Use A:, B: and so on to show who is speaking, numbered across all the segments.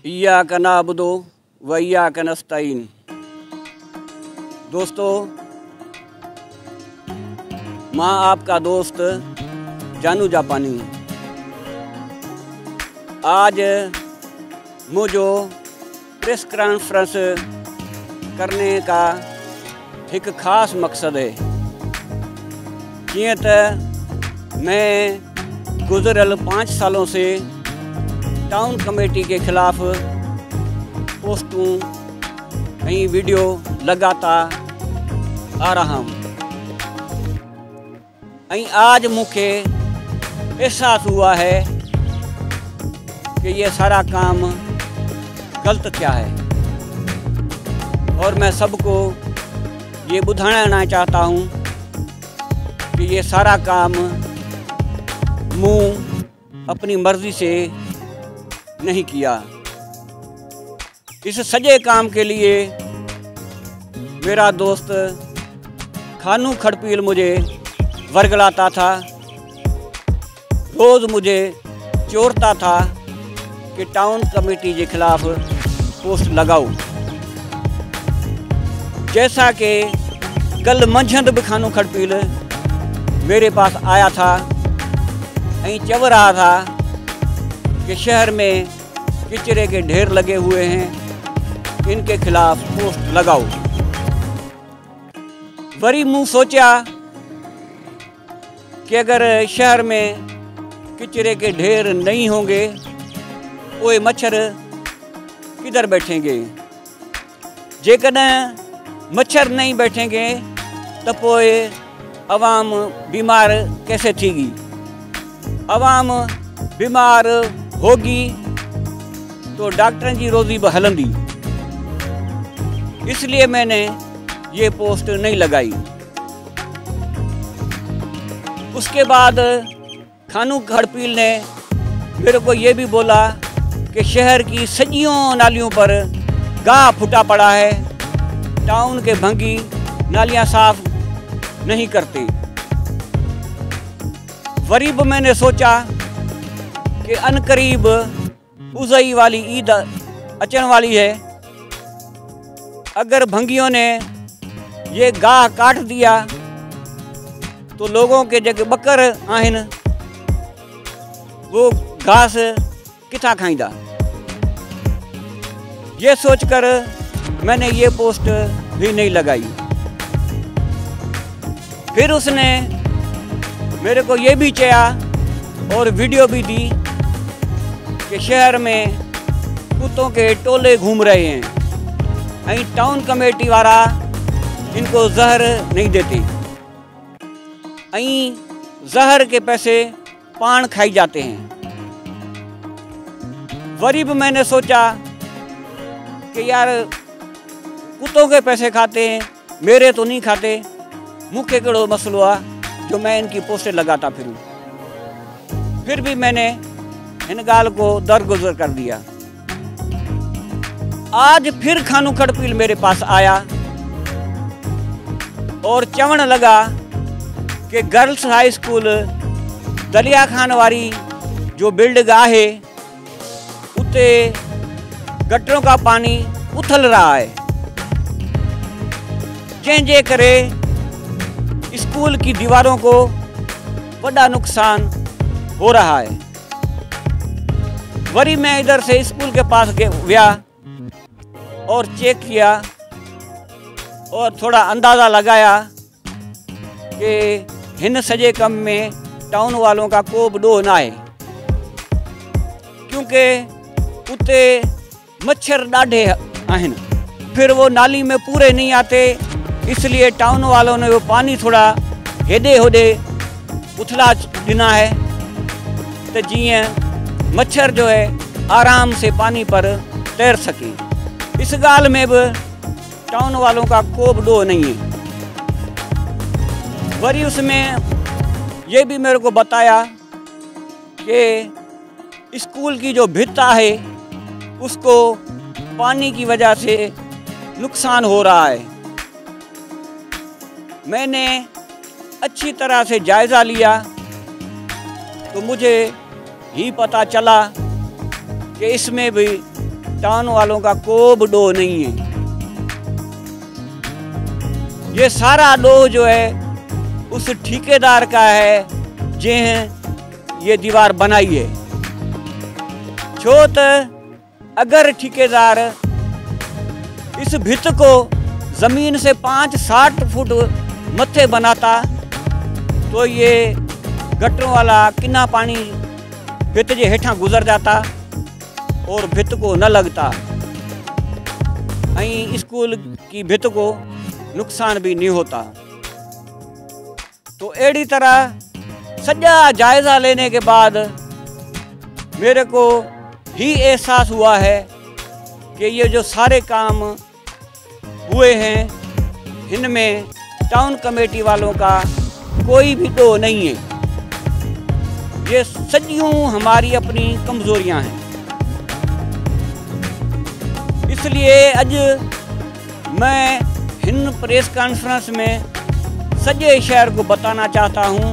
A: इय्याका नअबुदु व इय्याका नस्तईन। दोस्तों, मैं आपका दोस्त जानू जापानी। आज मुझे प्रेस कॉन्फ्रेंस करने का एक ख़ास मकसद है। जियं त मैं गुज़रियल 5 सालों से टाउन कमेटी के खिलाफ पोस्टूं ऐं वीडियो लगाता आ रहा हूँ। आज मुझे एहसास हुआ है कि ये सारा काम गलत क्या है, और मैं सबको ये बुझाना चाहता हूँ कि ये सारा काम मुँह अपनी मर्ज़ी से नहीं किया। इस सजे काम के लिए मेरा दोस्त खानू खड़पील मुझे वर्गलाता था, रोज़ मुझे चोरता था कि टाउन कमेटी के खिलाफ पोस्ट लगाओ। जैसा कि कल मंझंद भी खानू खड़पील मेरे पास आया था और चव रहा था कि शहर में कचरे के ढेर लगे हुए हैं, इनके खिलाफ पोस्ट लगाओ। वरी मुँह सोचा कि अगर शहर में कचरे के ढेर नहीं होंगे वो मच्छर किधर बैठेंगे। जेकन मच्छर नहीं बैठेंगे तो पोए अवाम बीमार कैसे थीगी। अवाम बीमार होगी तो डॉक्टरन की रोज़ी भी हलंदी। इसलिए मैंने ये पोस्ट नहीं लगाई। उसके बाद खानू खड़पील ने मेरे को ये भी बोला कि शहर की सजियों नालियों पर गाह फुटा पड़ा है, टाउन के भंगी नालियां साफ नहीं करते। वरीब मैंने सोचा कि अनकरीब उज़ई वाली ईद अचन वाली है। अगर भंगियों ने ये गाह काट दिया तो लोगों के जगह बकर आहिन वो घास किथा खाइंदा। ये सोचकर मैंने ये पोस्ट भी नहीं लगाई। फिर उसने मेरे को ये भी चया और वीडियो भी दी कि शहर में कुत्तों के टोले घूम रहे हैं और टाउन कमेटी वाला इनको जहर नहीं देते, और जहर के पैसे पान खाई जाते हैं। वरी भी मैंने सोचा कि यार कुत्तों के पैसे खाते हैं, मेरे तो नहीं खाते, मुख्य कड़ो मसलो आ जो मैं इनकी पोस्टें लगाता फिरूं। फिर भी मैंने इन गाल को दरगुजर कर दिया। आज फिर खानू खड़पील मेरे पास आया और चवण लगा कि गर्ल्स हाई स्कूल दलिया खान वारी जो बिल्डिंग है उते गटरों का पानी उथल रहा है, जंहिंजे करे स्कूल की दीवारों को बड़ा नुकसान हो रहा है। वरी मैं इधर से स्कूल के पास गया और चेक किया और थोड़ा अंदाज़ा लगाया कि हिन सजे कम में टाउन वालों का को बि ॾोह ना है, क्योंकि उते मच्छर ॾाढे आहिनि। फिर वो नाली में पूरे नहीं आते, इसलिए टाउन वालों ने वो पानी थोड़ा हेॾे होॾे उथला ॾिना है तो जीअं मच्छर जो है आराम से पानी पर तैर सके। इस गाल में भी टाउन वालों का को भी ॾोह नहीं है। वरी उसमें ये भी मेरे को बताया कि स्कूल की जो भित्ता है उसको पानी की वजह से नुकसान हो रहा है। मैंने अच्छी तरह से जायज़ा लिया तो मुझे ही पता चला कि इसमें भी टाउन वालों का कोई भी डो नहीं है। ये सारा डो जो है उस ठेकेदार का है जिन्हें ये दीवार बनाई है। छो त अगर ठेकेदार इस भित को जमीन से 5-60 फुट मथे बनाता तो ये गटरों वाला किना पानी भित के हेठा गुजर जाता और भित को न लगता, स्कूल की भित को नुकसान भी नहीं होता। तो एड़ी तरह सजा जायजा लेने के बाद मेरे को ही एहसास हुआ है कि ये जो सारे काम हुए हैं इनमें टाउन कमेटी वालों का कोई भी डो नहीं है। ये सदियों हमारी अपनी कमजोरियां हैं। इसलिए आज मैं इन प्रेस कॉन्फ्रेंस में सजे शहर को बताना चाहता हूं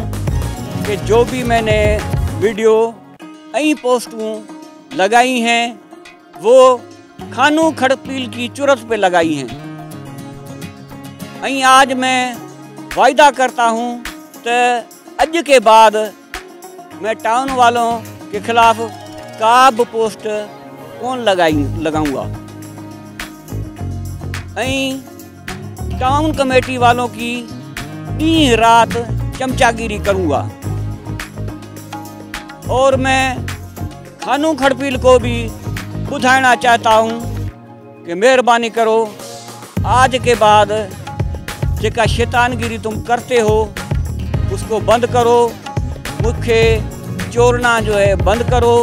A: कि जो भी मैंने वीडियो पोस्टों लगाई हैं वो खानू खड़पील की चुरत पे लगाई हैं। आज मैं वायदा करता हूं तो आज के बाद मैं टाउन वालों के खिलाफ काब पोस्ट कौन लगाऊंगा। टाउन कमेटी वालों की दिन रात चमचागिरी करूंगा और मैं खानू खड़पील को भी बुझाना चाहता हूं कि मेहरबानी करो आज के बाद जेका शैतानगिरी तुम करते हो उसको बंद करो, मुझे चोरना जो है बंद करो।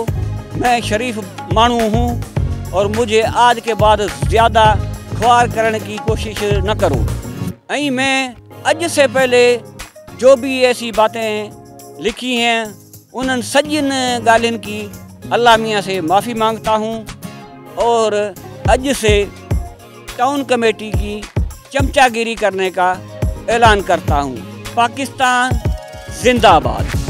A: मैं शरीफ मानू हूँ और मुझे आज के बाद ज़्यादा ख्वार करने की कोशिश न करो। मैं आज से पहले जो भी ऐसी बातें लिखी हैं उन सजिन गालिन की अल्लाह मियाँ से माफ़ी मांगता हूँ और आज से टाउन कमेटी की चमचागिरी करने का ऐलान करता हूँ। पाकिस्तान जिंदाबाद।